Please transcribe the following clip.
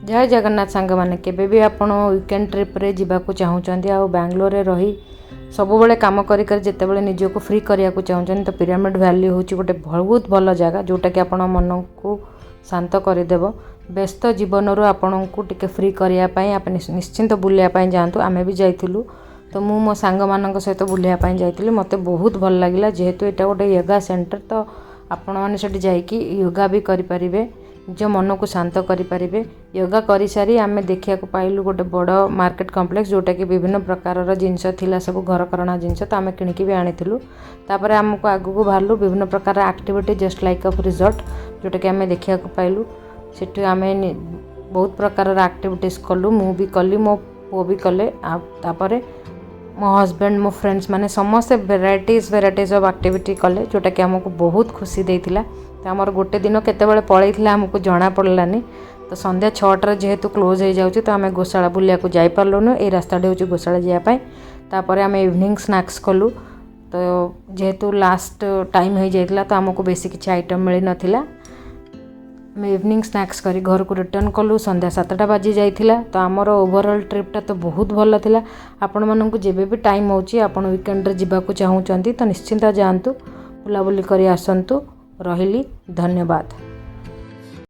जय जगन्नाथ सांग मैंने केबे भी आपण वीकेंड ट्रिप रे जीवाकू चाहूँगी आ बेंगलोर रही सब बड़े कम करते निजक फ्री करने को चाहूँगी तो पिरामिड वैली हूँ गोटे बहुत भल जगह जोटा कि आपण मन को शांत करदेव व्यस्त जीवन रू आपण को टिके फ्री करने आप निश्चिंत बुलायापी जातु आम भी जाइलु तो मु मो सांग मान सहित बुलायापी जाइली मत बहुत भल लगे जेहेतु यहाँ गोटे योगा सेंटर तो आपण मैंने से जाकि योगा भी करें निज मन को शांत करें योगा कर सारी आम देखा पाइलु गोटे बड़ मार्केट कॉम्प्लेक्स जोटा कि विभिन्न प्रकार जिनस थिला सब घर करना जिनस तो आम किणिकी भी आनीलु तापर आमको आगू बाहरलु विभिन्न प्रकार activity just like of resort जोटा कि आम देखा पाइलु सेठी आम बहुत प्रकार एक्टिविटीज कलु मु भी कली मो पु भी कले तापर मो हस्बैंड मो फ्रेंड्स माने समस्ते वेराइटीज ऑफ एक्टिविटी कले जोटा कि आमको बहुत खुशी देइथिला तो आमर गोटे दिन केतेबेले पळैथिला आमको जना पड़लानी तो संध्या 6टार जेहेतु क्लोज हो जाउची तो आम गोशाला बुलिया को जाई पारलुनु ए रास्ताटे होची गोशाला जाय तापर आम इवनिंग स्नैक्स कलु तो जेहेतु लास्ट टाइम हो जाइतिला तो आमको बेसी किछि आइटम मिली नथिला इवनिंग स्नैक्स करी घर को रिटर्न कलु संध्या 7टा बाजी जाइतिला तो आमर ओवरऑल ट्रिपटा तो बहुत भल थिला आपण माननकु जेबे भी टाइम होची आपण वीकेंड रे जिबाकू चाहूचंती तो निश्चिंत जांतु बुलाबुली करी आसंतु रहिली धन्यवाद।